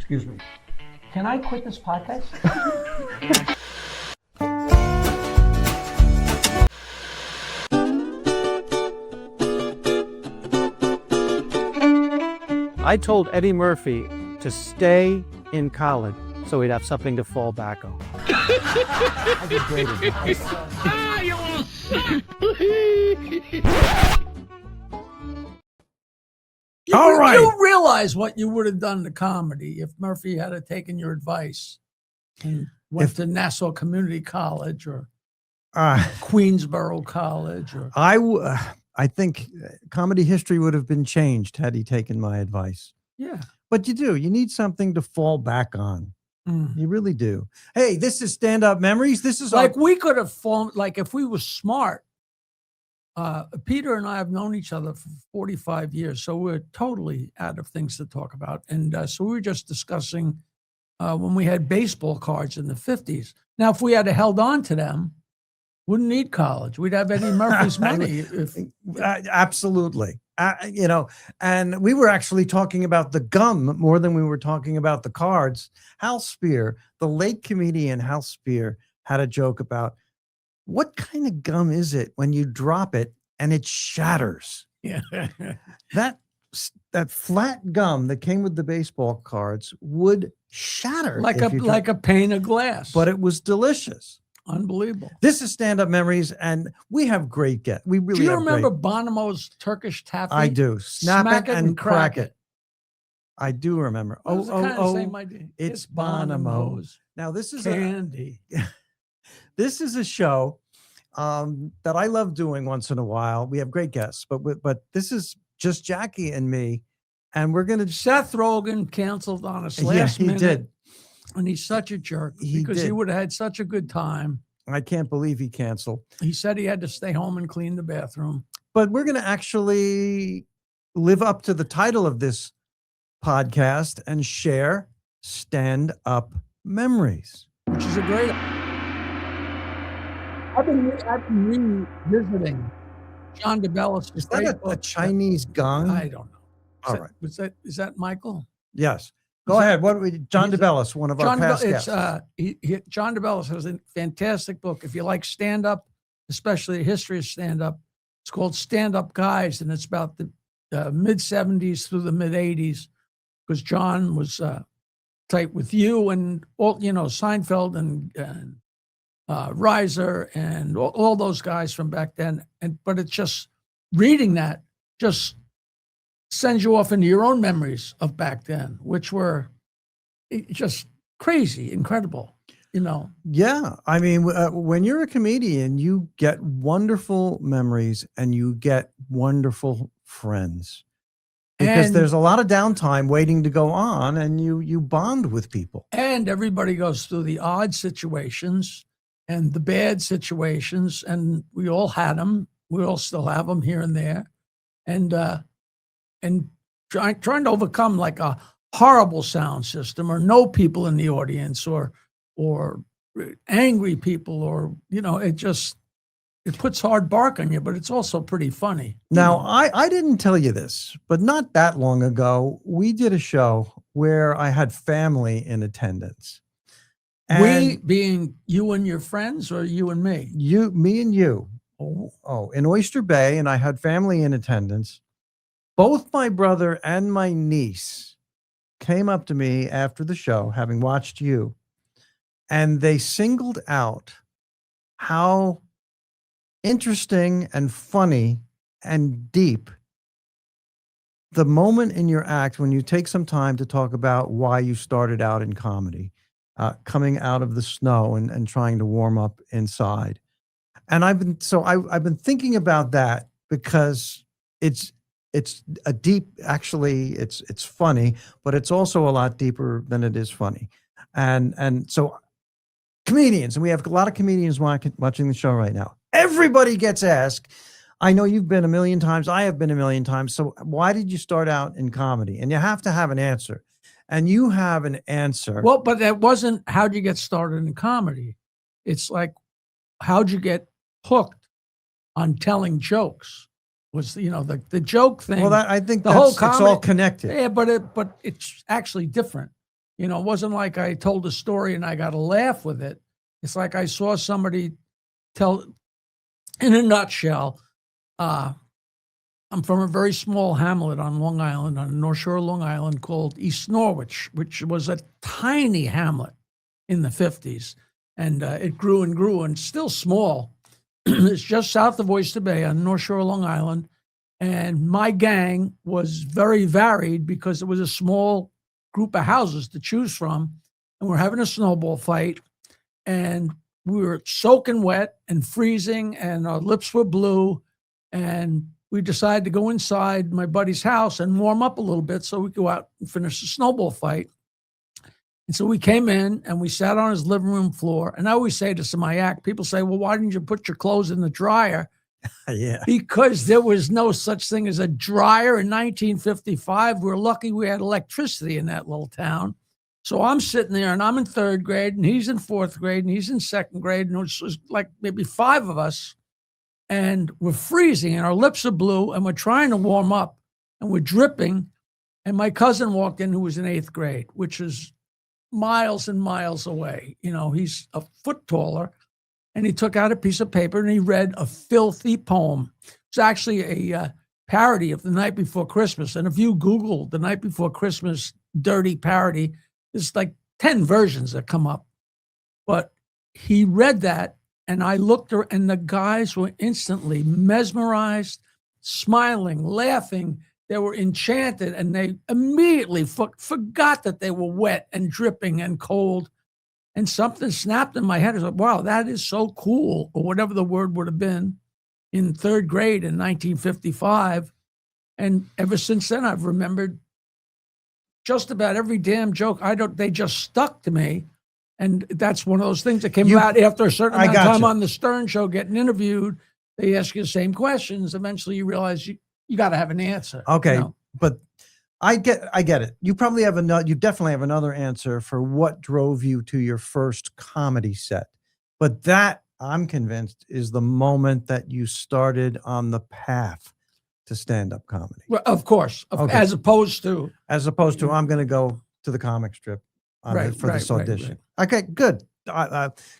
Excuse me. Can I quit this podcast? I told Eddie Murphy to stay in college so he'd have something to fall back on. I get great advice. All right. You realize what you would have done to comedy if Murphy had taken your advice and went to Nassau Community College or Queensborough College. Or I think comedy history would have been changed had he taken my advice. Yeah. But you need something to fall back on. You really do. Hey, this is Stand Up Memories. This is like we could have formed, like if we were smart, Peter and I have known each other for 45 years, so we're totally out of things to talk about. And so we were just discussing when we had baseball cards in the 50s. Now, if we had held on to them, wouldn't need college. We'd have Eddie Murphy's money. Absolutely. And we were actually talking about the gum more than we were talking about the cards. Hal Spear, the late comedian Hal Spear, had a joke about, what kind of gum is it when you drop it and it shatters? Yeah. That flat gum that came with the baseball cards would shatter like a pane of glass. But it was delicious. Unbelievable. This is Stand Up Memories, and we have great guests. We really do you have remember Bonomo's Turkish taffy? I do. Snap it and crack it. I do remember. Same idea. It's Bonomo's. Now this is candy. This is a show that I love doing once in a while. We have great guests, but this is just Jackie and me, and we're gonna. Seth Rogen canceled on us last minute. He did. And he's such a jerk because he would have had such a good time. I can't believe he canceled. He said he had to stay home and clean the bathroom. But we're going to actually live up to the title of this podcast and share Stand Up Memories. Which is a great... I've been revisiting John DeBellis. Is that a Chinese gong? I don't know. All right. Is that Michael? Yes. Go ahead. John DeBellis, one of our past guests. John DeBellis has a fantastic book. If you like stand-up, especially the history of stand-up, it's called Stand Up Guys, and it's about the mid-'70s through the mid-'80s, because John was tight with you and all, Seinfeld and Reiser and all those guys from back then. But it's just reading that just sends you off into your own memories of back then, which were just crazy, incredible, Yeah. I mean, when you're a comedian, you get wonderful memories and you get wonderful friends because there's a lot of downtime waiting to go on, and you bond with people. And everybody goes through the odd situations and the bad situations, and we all had them. We all still have them here and there. And trying to overcome like a horrible sound system, or no people in the audience, or angry people, or it puts hard bark on you, but it's also pretty funny. Now, I didn't tell you this, but not that long ago, we did a show where I had family in attendance. We being you and your friends, or you and me? Me and you. Oh, in Oyster Bay, and I had family in attendance. Both my brother and my niece came up to me after the show, having watched you, and they singled out how interesting and funny and deep the moment in your act when you take some time to talk about why you started out in comedy, coming out of the snow and trying to warm up inside. And I've been thinking about that because it's a deep, actually it's funny, but it's also a lot deeper than it is funny. And so comedians, and we have a lot of comedians watching the show right now. Everybody gets asked, I know you've been a million times, I have been a million times. So why did you start out in comedy? And you have to have an answer. And you have an answer. Well, but that wasn't how'd you get started in comedy. It's like, how'd you get hooked on telling jokes? Was the joke thing? Well, I think the whole comedy, it's all connected. Yeah, but it's actually different. You know, it wasn't like I told a story and I got a laugh with it. It's like I saw somebody tell, in a nutshell, I'm from a very small hamlet on Long Island, on the North Shore of Long Island, called East Norwich, which was a tiny hamlet in the 50s. And it grew and grew and still small. It's just south of Oyster Bay on the North Shore of Long Island. And my gang was very varied because it was a small group of houses to choose from. And we're having a snowball fight. And we were soaking wet and freezing, and our lips were blue. And we decided to go inside my buddy's house and warm up a little bit so we could go out and finish the snowball fight. And so we came in and we sat on his living room floor. And I always say this in my act, people say, well, why didn't you put your clothes in the dryer? Yeah. Because there was no such thing as a dryer in 1955. We're lucky we had electricity in that little town. So I'm sitting there and I'm in third grade and he's in fourth grade and he's in second grade. And it was like maybe 5 of us. And we're freezing and our lips are blue and we're trying to warm up and we're dripping. And my cousin walked in who was in 8th grade, which is miles and miles away. You know, he's a foot taller. And he took out a piece of paper and he read a filthy poem. It's actually a parody of The Night Before Christmas. And if you Google The Night Before Christmas dirty parody, there's like 10 versions that come up. But he read that and I looked and the guys were instantly mesmerized, smiling, laughing. They were enchanted and they immediately forgot that they were wet and dripping and cold. And something snapped in my head. I was like, wow, that is so cool, or whatever the word would have been in 3rd grade in 1955. And ever since then, I've remembered just about every damn joke. They just stuck to me. And that's one of those things that came out after a certain amount of time on the Stern Show getting interviewed. They ask you the same questions. Eventually you realize you got to have an answer. Okay. You know? But I get it. You probably have you definitely have another answer for what drove you to your first comedy set. But that, I'm convinced, is the moment that you started on the path to stand-up comedy. Well, of course, Okay. as opposed to I'm going to go to the comic strip for this audition. Okay, good.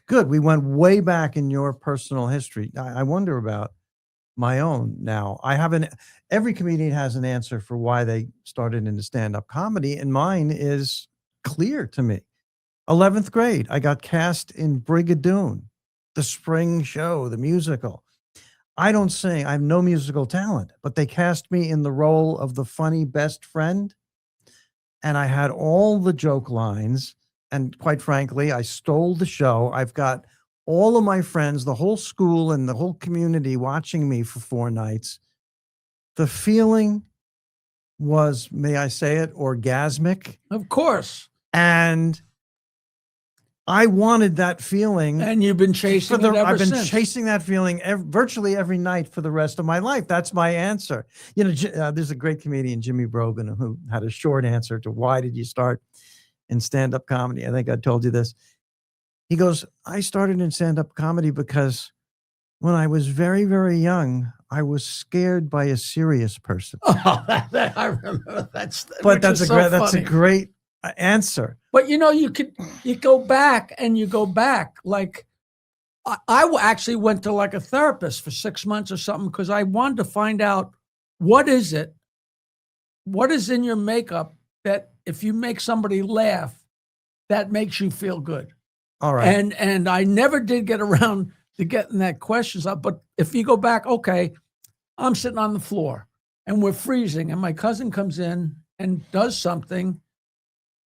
Good. We went way back in your personal history. I wonder about my own now. Every comedian has an answer for why they started into stand-up comedy, and mine is clear to me. 11th grade, I got cast in Brigadoon, the spring show, the musical. I don't sing. I have no musical talent, but they cast me in the role of the funny best friend, and I had all the joke lines, and quite frankly, I stole the show. I've got all of my friends, the whole school and the whole community watching me for 4 nights. The feeling was, may I say it, orgasmic. Of course. And I wanted that feeling. And you've been chasing it ever I've been since. chasing that feeling virtually every night for the rest of my life. That's my answer. You know, there's a great comedian, Jimmy Brogan, who had a short answer to why did you start in stand-up comedy? I think I told you this. He goes, I started in stand-up comedy because when I was very, very young, I was scared by a serious person. Oh, I remember that's a great answer. But you know, you go back. Like I actually went to like a therapist for 6 months or something because I wanted to find out what is in your makeup that if you make somebody laugh, that makes you feel good. All right. And I never did get around to getting that questions up. But if you go back, okay, I'm sitting on the floor and we're freezing and my cousin comes in and does something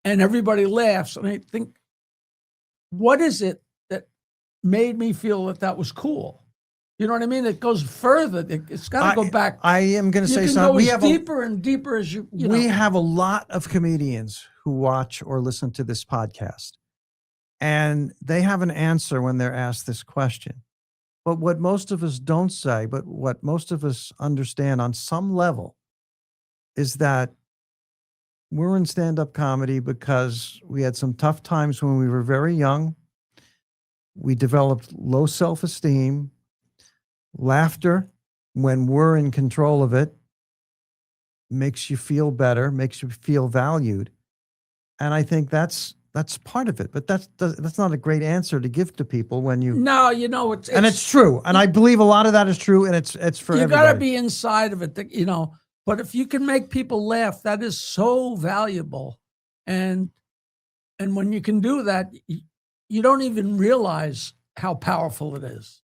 and everybody laughs. And I think, what is it that made me feel that was cool? You know what I mean? It goes further. It's got to go back. I am going to say you something. can go deeper and deeper as you know. We have a lot of comedians who watch or listen to this podcast. And they have an answer when they're asked this question. But what most of us don't say, but what most of us understand on some level, is that we're in stand-up comedy because we had some tough times when we were very young. We developed low self-esteem. Laughter, when we're in control of it, makes you feel better, makes you feel valued. And I think that's part of it. But that's not a great answer to give to people when you. No, you know, And it's true, and I believe a lot of that is true, and it's for you everybody. got to be inside of it, you know. But if you can make people laugh, that is so valuable. And when you can do that, you don't even realize how powerful it is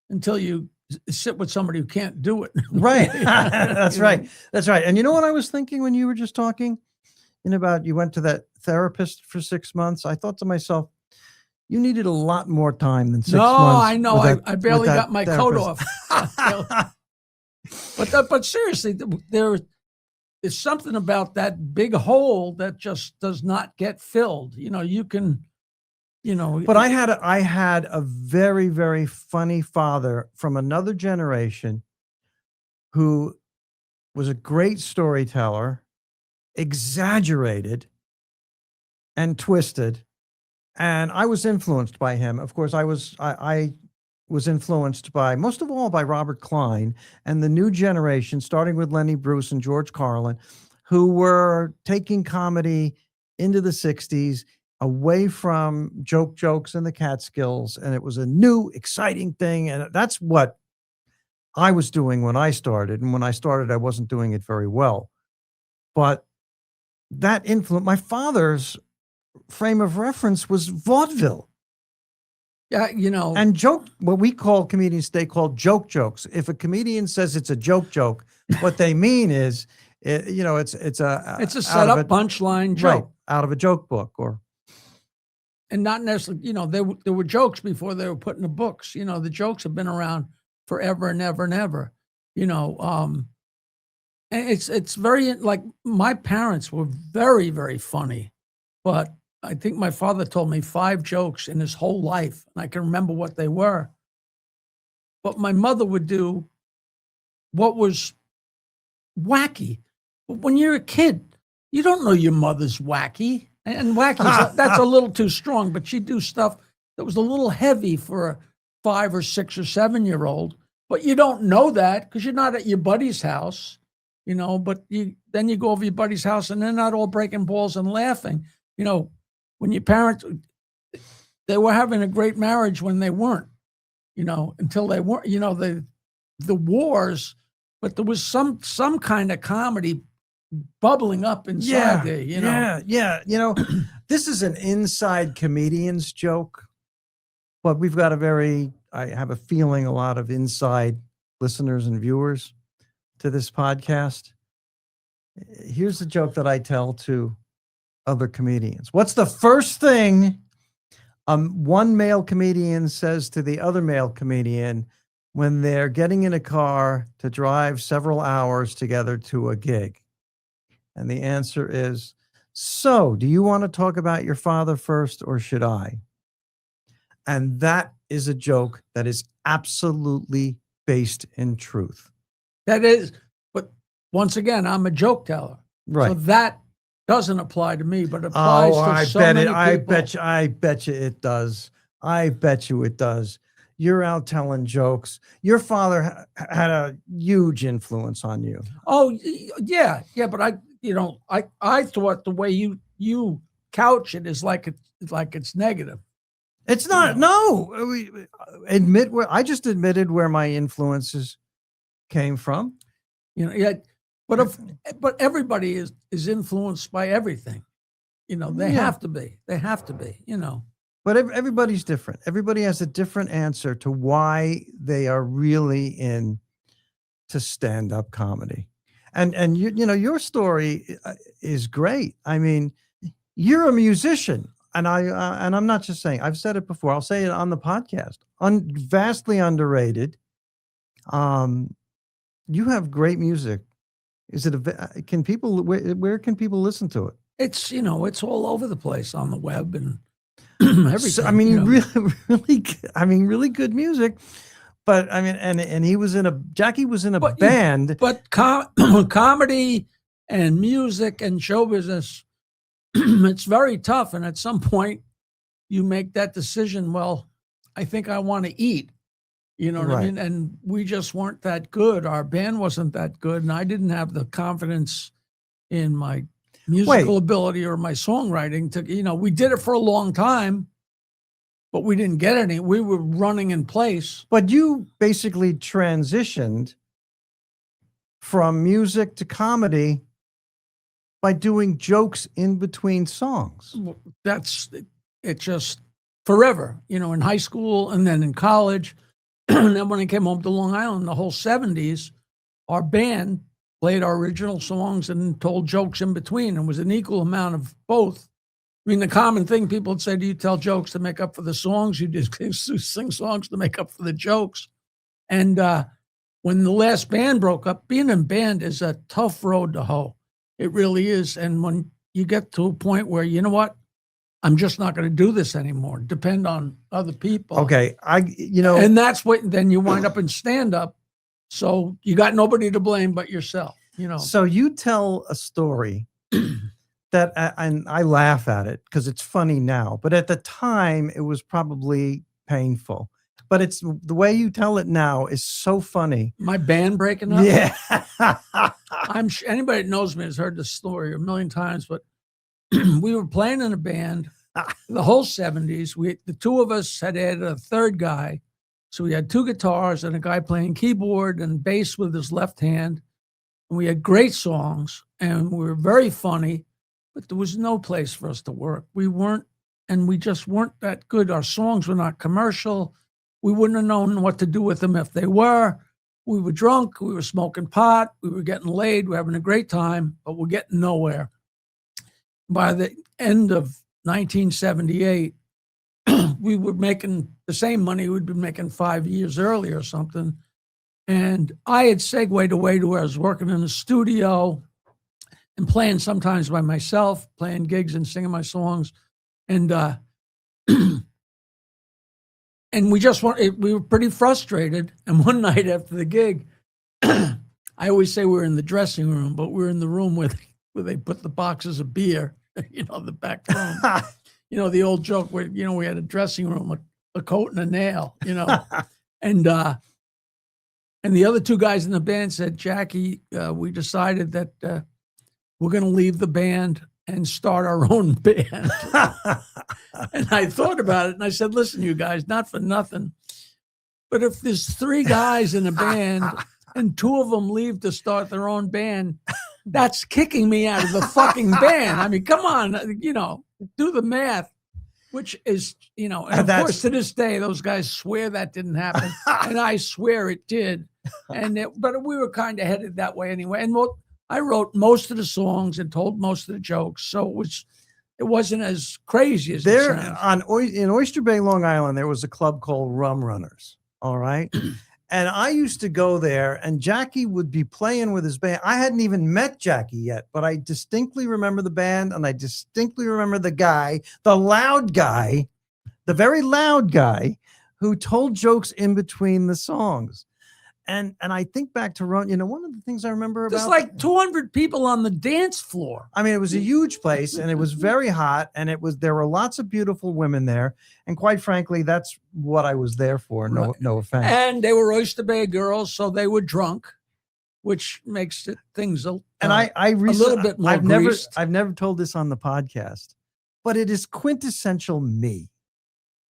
until you sit with somebody who can't do it. Right. That's right. That's right. And you know what I was thinking when you were just talking about you went to that therapist for 6 months? I thought to myself, you needed a lot more time than 6 months. No, I know. with I barely with got my coat therapist. off. But seriously, there is something about that big hole that just does not get filled. You know, you can, you know. But I had a very, very funny father from another generation who was a great storyteller, exaggerated and twisted. And I was influenced by him. Of course, I was influenced by, most of all, by Robert Klein and the new generation, starting with Lenny Bruce and George Carlin, who were taking comedy into the 60s, away from jokes and the Catskills. And it was a new, exciting thing. And that's what I was doing when I started. And when I started, I wasn't doing it very well. But that influence, my father's frame of reference was vaudeville. Yeah, you know, And joke, what we call comedians today called jokes. If a comedian says it's a joke, what they mean is, it's a setup punchline joke. right, out of a joke book, or And not necessarily, you know, there were jokes before they were put in the books. You know, the jokes have been around forever and ever and ever. You know, and it's very, like, my parents were very, very funny, but I think my father told me 5 jokes in his whole life, and I can remember what they were. But my mother would do what was wacky. But when you're a kid, you don't know your mother's wacky. And wacky, that's a little too strong, but she'd do stuff that was a little heavy for a 5 or 6 or 7-year-old. But you don't know that because you're not at your buddy's house, you know, but then you go over your buddy's house and they're not all breaking balls and laughing. You know, when your parents, they were having a great marriage when they weren't, you know, until they weren't, you know, the wars, but there was some kind of comedy bubbling up inside there, you know. Yeah. You know, this is an inside comedian's joke, but we've got I have a feeling, a lot of inside listeners and viewers to this podcast. Here's the joke that I tell to other comedians. What's the first thing one male comedian says to the other male comedian when they're getting in a car to drive several hours together to a gig? And the answer is, so do you want to talk about your father first, or should I? And that is a joke that is absolutely based in truth. That is, but once again, I'm a joke teller. Right. So that doesn't apply to me, but applies to so many people. I bet you it does. I bet you it does. You're out telling jokes. Your father had a huge influence on you. Oh, yeah. But I thought the way you couch it is like it's negative. It's not. No, I just admitted where my influences came from. You know, yeah. But everybody is influenced by everything. You know, they have to be. They have to be. You know. But everybody's different. Everybody has a different answer to why they are really in to stand-up comedy. And you know, your story is great. I mean, you're a musician, and I'm not just saying. I've said it before. I'll say it on the podcast. Vastly underrated. You have great music. Is it can people where can people listen to it? It's, you know, it's all over the place on the web and everything. So, I mean, you know. really good music. But I mean, and Jackie was in a band. But comedy and music and show business, it's very tough. And at some point, you make that decision. Well, I think I want to eat. You know what I mean? And we just weren't that good. Our band wasn't that good, and I didn't have the confidence in my musical ability or my songwriting. We did it for a long time, but we didn't get any. We were running in place. But you basically transitioned from music to comedy by doing jokes in between songs. That's it. Just forever, in high school and then in college. And then when I came home to Long Island, the whole 70s, our band played our original songs and told jokes in between. And was an equal amount of both. I mean, the common thing people would say, do you tell jokes to make up for the songs? You just sing songs to make up for the jokes. And when the last band broke up, being in band is a tough road to hoe. It really is. And when you get to a point where, you know what, I'm just not going to do this anymore, depend on other people. Okay. And that's what, then you wind up in stand-up. So you got nobody to blame but yourself, So you tell a story that, and I laugh at it because it's funny now, but at the time it was probably painful. But it's the way you tell it now is so funny. My band breaking up? Yeah. I'm sure anybody that knows me has heard this story a million times, but we were playing in a band the whole 70s. The two of us had added a third guy. So we had two guitars and a guy playing keyboard and bass with his left hand. And we had great songs and we were very funny, but there was no place for us to work. We just weren't that good. Our songs were not commercial. We wouldn't have known what to do with them if they were. We were drunk. We were smoking pot. We were getting laid. We were having a great time, but we're getting nowhere. By the end of 1978, we were making the same money we'd been making 5 years earlier or something. And I had segued away to where I was working in the studio and playing sometimes by myself, playing gigs and singing my songs. And and we were pretty frustrated. And one night after the gig, I always say we're in the dressing room, but we're in the room where they put the boxes of beer, the back room. The old joke where, we had a dressing room, a coat and a nail, and the other two guys in the band said, Jackie, we decided that we're going to leave the band and start our own band. And I thought about it and I said, listen, you guys, not for nothing, but if there's three guys in a band and two of them leave to start their own band, that's kicking me out of the fucking band. I mean, come on, do the math, which is, and of course, to this day, those guys swear that didn't happen. And I swear it did. But we were kind of headed that way anyway. And I wrote most of the songs and told most of the jokes. So it wasn't as crazy as it sounds. In Oyster Bay, Long Island, there was a club called Rum Runners. All right. And I used to go there and Jackie would be playing with his band. I hadn't even met Jackie yet, but I distinctly remember the band and I distinctly remember the guy, the loud guy, the very loud guy who told jokes in between the songs. And I think back to one of the things I remember about. There's like 200 people on the dance floor. I mean, it was a huge place and it was very hot and there were lots of beautiful women there. And quite frankly, that's what I was there for. No offense. And they were Oyster Bay girls, so they were drunk, which makes things a little bit more greased. I've never told this on the podcast, but it is quintessential me.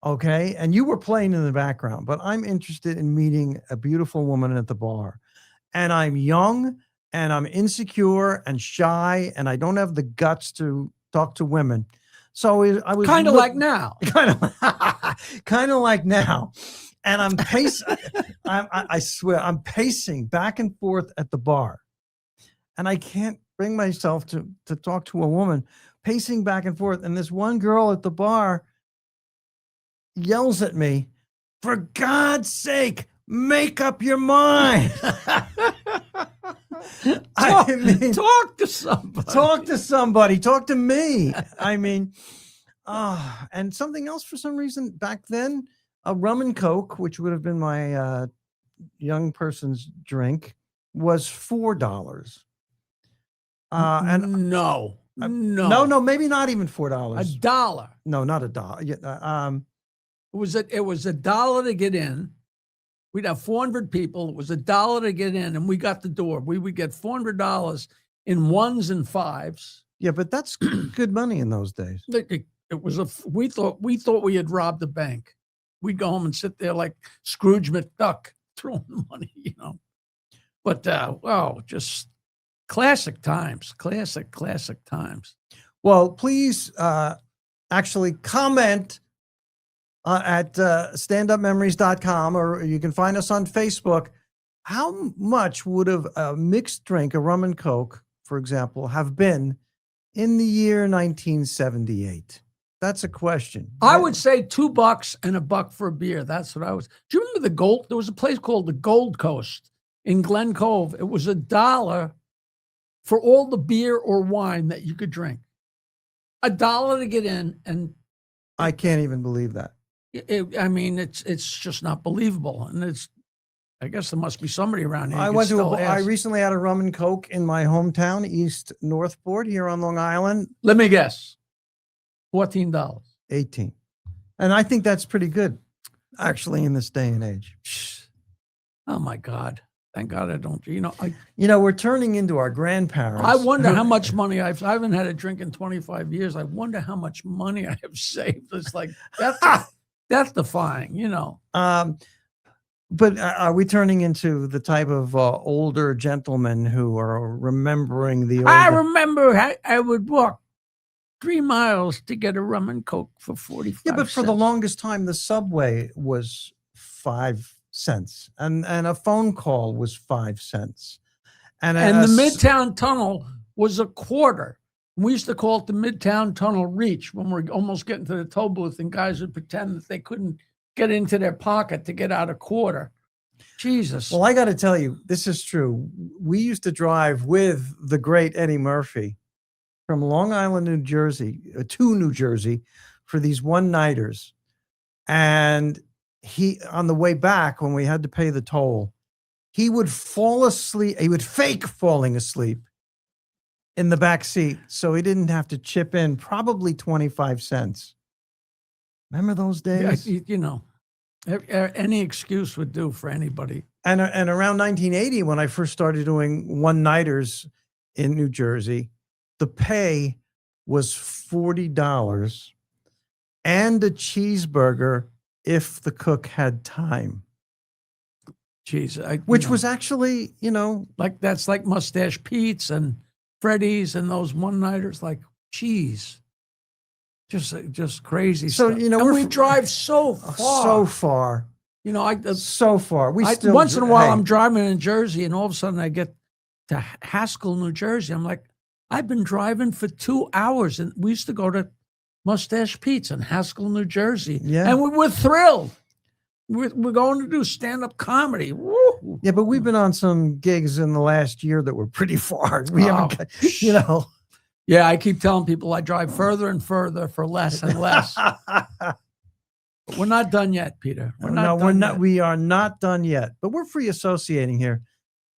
Okay. And you were playing in the background, but I'm interested in meeting a beautiful woman at the bar. And I'm young and I'm insecure and shy and I don't have the guts to talk to women. So I was kind of like now. Kind of like now. And I'm pacing. I swear I'm pacing back and forth at the bar. And I can't bring myself to talk to a woman, pacing back and forth. And this one girl at the bar yells at me, for God's sake, make up your mind. Talk to somebody. Talk to somebody. Talk to me. I mean, and something else for some reason back then, a rum and Coke, which would have been my young person's drink, was $4. And no, maybe not even $4. $1. No, not $1. It was $1 to get in. We'd have 400 people. It was $1 to get in, and we got the door. We would get $400 in ones and fives. Yeah, but that's good money in those days. It was we thought we had robbed the bank. We'd go home and sit there like Scrooge McDuck throwing the money, you know. But just classic times, classic times. Well, please actually comment at standupmemories.com, or you can find us on Facebook. How much would a mixed drink, a rum and coke, for example, have been in the year 1978? That's a question. I would say $2 and $1 for a beer. That's what I was. Do you remember the Gold? There was a place called the Gold Coast in Glen Cove. It was $1 for all the beer or wine that you could drink. $1 to get in, and I can't even believe that. It's just not believable. And I guess there must be somebody around here. I recently had a rum and coke in my hometown, East Northport, here on Long Island. Let me guess. $14. 18. And I think that's pretty good, actually, in this day and age. Oh my God. Thank God I don't, we're turning into our grandparents. I wonder how much money I haven't had a drink in 25 years. I wonder how much money I have saved. It's like, that's defying, But are we turning into the type of older gentlemen who are remembering the old? I remember I would walk 3 miles to get a rum and coke for 45 Yeah, but for cents. the longest time, the subway was 5 cents, and a phone call was 5 cents, and the Midtown Tunnel was a quarter. We used to call it the Midtown Tunnel Reach when we're almost getting to the toll booth, and guys would pretend that they couldn't get into their pocket to get out a quarter. Jesus. Well, I got to tell you, this is true. We used to drive with the great Eddie Murphy from Long Island, New Jersey, to New Jersey for these one-nighters. And he, on the way back, when we had to pay the toll, he would fall asleep. He would fake falling asleep in the back seat so he didn't have to chip in probably 25 cents. Remember those days? Any excuse would do for anybody. And around 1980, when I first started doing one-nighters in New Jersey, the pay was $40 and a cheeseburger if the cook had time. Jeez, which was actually, that's like Mustache Pete's and Freddy's and those one-nighters. Like, geez, just crazy. So stuff. We drive so far. So far. So far. Once in a while, I'm driving in Jersey, and all of a sudden I get to Haskell, New Jersey. I'm like, I've been driving for 2 hours, and we used to go to Mustache Pete's in Haskell, New Jersey. Yeah. And we were thrilled. We're going to do stand-up comedy. Woo. Yeah, but we've been on some gigs in the last year that were pretty far. We haven't, Yeah, I keep telling people I drive further and further for less and less. But we're not done yet, Peter. We are not done yet, but we're free associating here.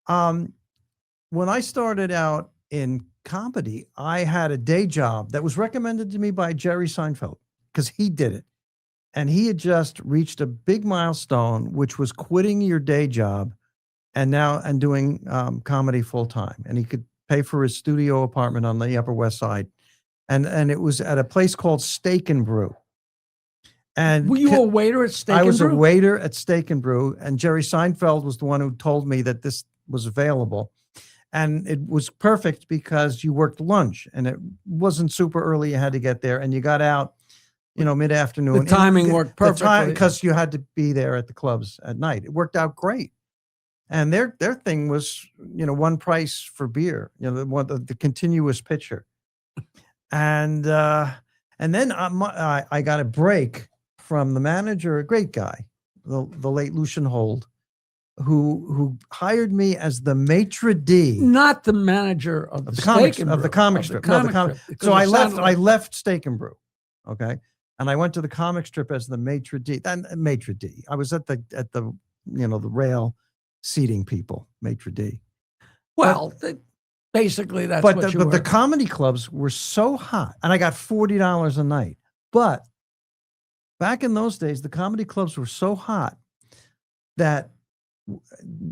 When I started out in comedy, I had a day job that was recommended to me by Jerry Seinfeld because he did it. And he had just reached a big milestone, which was quitting your day job and doing comedy full time. And he could pay for his studio apartment on the Upper West Side. And it was at a place called Steak and Brew. And were you a waiter at Steak and Brew? I was a waiter at Steak and Brew. And Jerry Seinfeld was the one who told me that this was available. And it was perfect because you worked lunch and it wasn't super early. You had to get there and you got out, mid-afternoon. The timing worked perfectly. Because you had to be there at the clubs at night. It worked out great. And their thing was, one price for beer, the continuous pitcher. And then I got a break from the manager, a great guy, the late Lucian Hold, who hired me as the maitre d', not the manager of the comic strip. So I left Steak and Brew, okay, and I went to the comic strip as the maitre d'. I was at the the rail seating people, maitre d'. Well, basically that's but what you were. The comedy clubs were so hot, and I got $40 a night. But back in those days, the comedy clubs were so hot that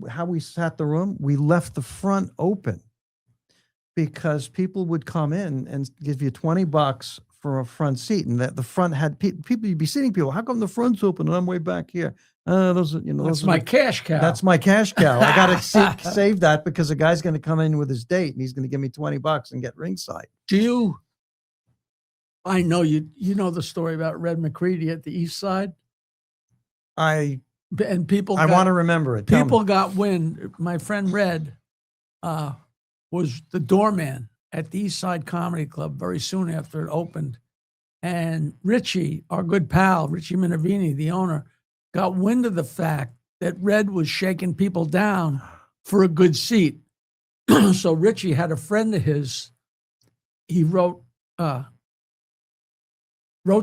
how we sat the room, we left the front open. because people would come in and give you $20 for a front seat, and that the front had people. You'd be seating people. How come the front's open and I'm way back here? Those are, That's those are my the- cash cow. That's my cash cow. I got to save that because a guy's going to come in with his date and he's going to give me $20 and get ringside. I know you know the story about Red McCready at the East Side, I and people. want to remember it. Tell me. People got wind. My friend Red was the doorman at the East Side Comedy Club very soon after it opened. And Richie, our good pal, Richie Minervini, the owner, got wind of the fact that Red was shaking people down for a good seat. So Richie had a friend of his. He wrote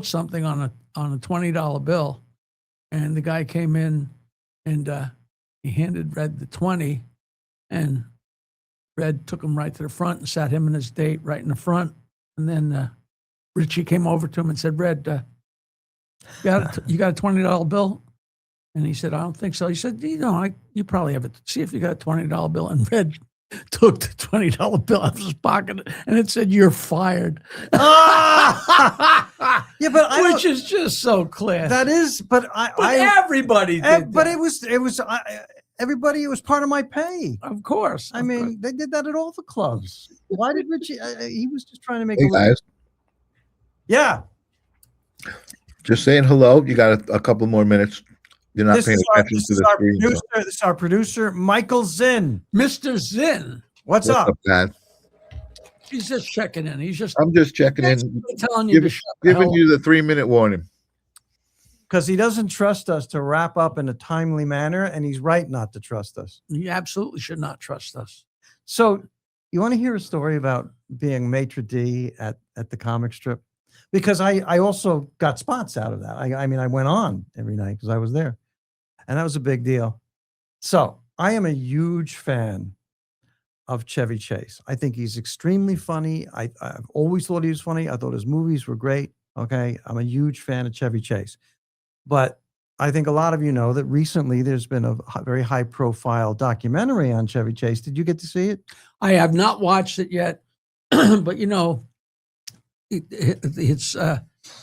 something on a $20 bill, and the guy came in and he handed Red the 20, and Red took him right to the front and sat him and his date right in the front. And then Richie came over to him and said, "Red, you got a $20 bill?" And he said, "I don't think so." He said, "You probably have it. See if you got a $20 bill." And Red took the $20 bill out of his pocket and it said, "You're fired." Yeah, but which is just so classic. That is, but everybody did but that. it was everybody. It was part of my pay. Of course. I mean, they did that at all the clubs. Why did Richie? He was just trying to make. Hey a living. guys, Yeah. just saying hello. You got a couple more minutes. You're not This paying is our, attention this to is the our screen. producer. This is our producer, Michael Zinn. Mr. Zinn, What's up? Dad? he's just checking in. He's just I'm just checking in, telling you to shut the giving hell you the 3-minute warning. Because he doesn't trust us to wrap up in a timely manner, and he's right not to trust us. You absolutely should not trust us. So, you want to hear a story about being maitre d' at the comic strip? Because I also got spots out of that. I mean, I went on every night because I was there, and that was a big deal. So, I am a huge fan of Chevy Chase. I think he's extremely funny. I've always thought he was funny. I thought his movies were great. Okay, I'm a huge fan of Chevy Chase. But I think a lot of you know that recently there's been a very high-profile documentary on Chevy Chase. Did you get to see it? I have not watched it yet, but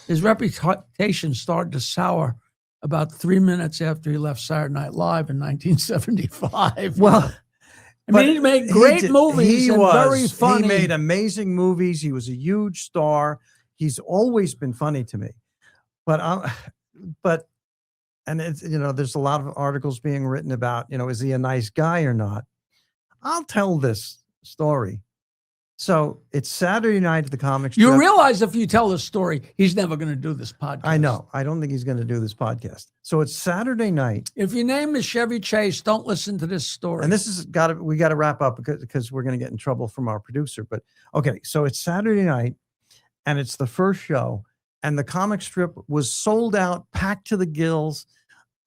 his reputation started to sour about 3 minutes after he left Saturday Night Live in 1975. Well, I mean, he made great movies and very funny. He made amazing movies. He was a huge star. He's always been funny to me. But it's, there's a lot of articles being written about, is he a nice guy or not? I'll tell this story. So it's Saturday night at the comic strip. You realize if you tell this story, he's never going to do this podcast. I know. I don't think he's going to do this podcast. So it's Saturday night. If your name is Chevy Chase, don't listen to this story. And this is we got to wrap up because we're going to get in trouble from our producer. But okay, so it's Saturday night and it's the first show. And the comic strip was sold out, packed to the gills,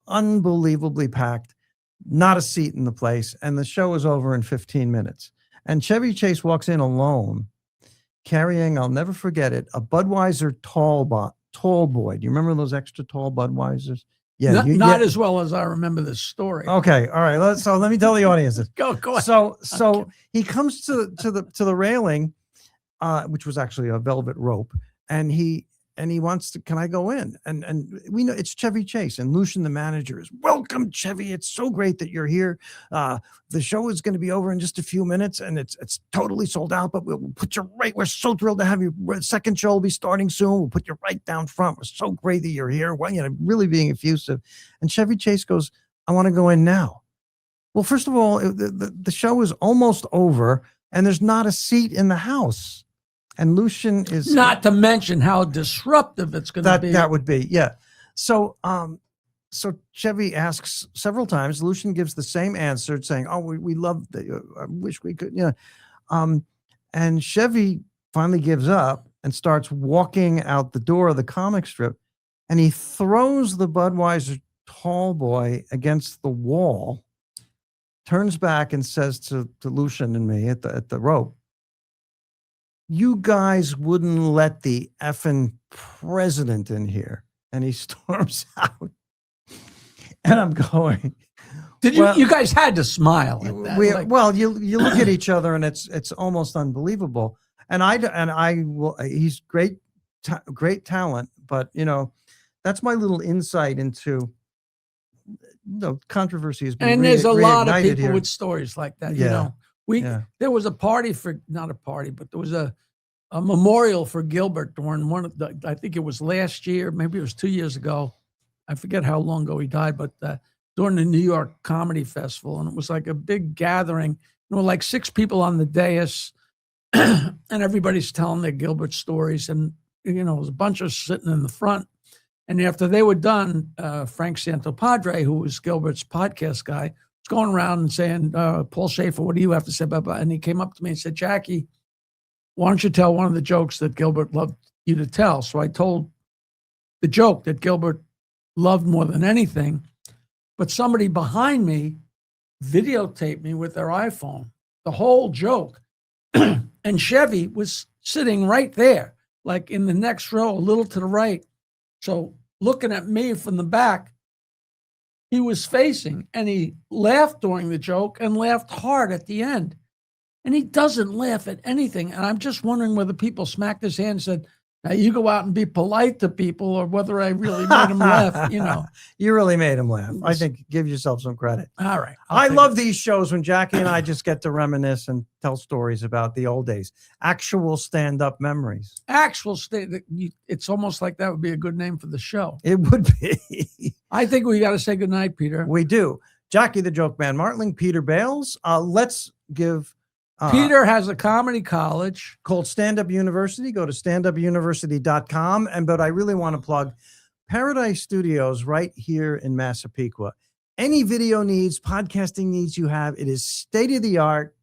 unbelievably packed, not a seat in the place. And the show was over in 15 minutes. And Chevy Chase walks in alone, carrying, I'll never forget it, a Budweiser tall boy. Do you remember those extra tall Budweisers? Yeah. Not as well as I remember this story. Okay. All right. So let me tell the audience this. Go ahead. So he comes to the railing, which was actually a velvet rope, and he wants to, can I go in? And we know it's Chevy Chase, and Lucian, the manager, is, "Welcome, Chevy. It's so great that you're here. The show is going to be over in just a few minutes, and it's totally sold out, but we'll put you right. We're so thrilled to have you. Second show will be starting soon. We'll put you right down front. We're so great that you're here." Well, really being effusive. And Chevy Chase goes, "I want to go in now." Well, first of all, the show is almost over, and there's not a seat in the house. And Lucian is, not to mention how disruptive it's going to be. That would be, yeah. So Chevy asks several times. Lucian gives the same answer, saying, "Oh, we love that. I wish we could." And Chevy finally gives up and starts walking out the door of the comic strip, and he throws the Budweiser tall boy against the wall, turns back and says to Lucian and me at the rope, "You guys wouldn't let the effing president in here." And he storms out. And I'm going, Did you? Well- You guys had to smile at that. We, like- well, you look at each other and it's almost unbelievable. And I will. He's great, great talent. But that's my little insight into controversy has been. and there's a lot of reignited people here. with stories like that. Yeah. There was a party for not a party, but there was a memorial for Gilbert during one of the. I think it was last year, maybe it was 2 years ago. I forget how long ago he died, but during the New York Comedy Festival, and it was like a big gathering. There were like 6 people on the dais, and everybody's telling their Gilbert stories, and there was a bunch of sitting in the front. And after they were done, Frank Santopadre, who was Gilbert's podcast guy, was going around and saying, Paul Schaefer, what do you have to say about that? And he came up to me and said, Jackie, why don't you tell one of the jokes that Gilbert loved you to tell? So I told the joke that Gilbert loved more than anything, but somebody behind me videotaped me with their iPhone, the whole joke. And Chevy was sitting right there, like in the next row, a little to the right. So looking at me from the back, he was facing, and he laughed during the joke and laughed hard at the end. And he doesn't laugh at anything. And I'm just wondering whether people smacked his hand and said, now you go out and be polite to people, or whether I really made him laugh, You really made him laugh. I think give yourself some credit. All right. I love these shows when Jackie and I just get to reminisce and tell stories about the old days. Actual stand-up memories. It's almost like that would be a good name for the show. It would be. I think we got to say goodnight, Peter. We do. Jackie the Joke Man Martling, Peter Bales. Let's give... Peter has a comedy college called Stand Up University. Go to standupuniversity.com. But I really want to plug Paradise Studios right here in Massapequa. Any video needs, podcasting needs you have, it is state of the art.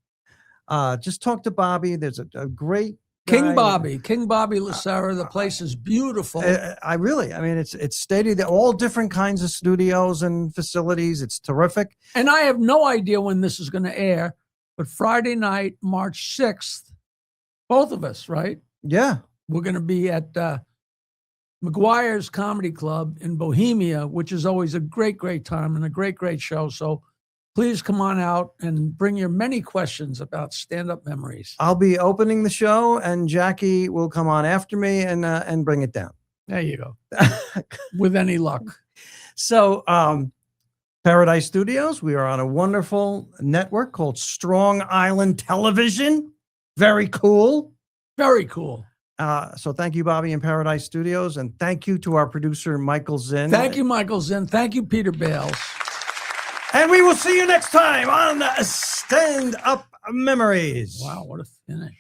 Just talk to Bobby. There's a great King Bobby Lucera. The place is beautiful. It's state of the all different kinds of studios and facilities. It's terrific. And I have no idea when this is going to air. But Friday night, March 6th, both of us, right? Yeah. We're going to be at McGuire's Comedy Club in Bohemia, which is always a great, great time and a great, great show. So please come on out and bring your many questions about stand-up memories. I'll be opening the show, and Jackie will come on after me and bring it down. There you go. With any luck. So, Paradise Studios, we are on a wonderful network called Strong Island Television. Very cool. Very cool. So thank you, Bobby, and Paradise Studios. And thank you to our producer, Michael Zinn. Thank you, Michael Zinn. Thank you, Peter Bales. And we will see you next time on Stand Up Memories. Wow, what a finish.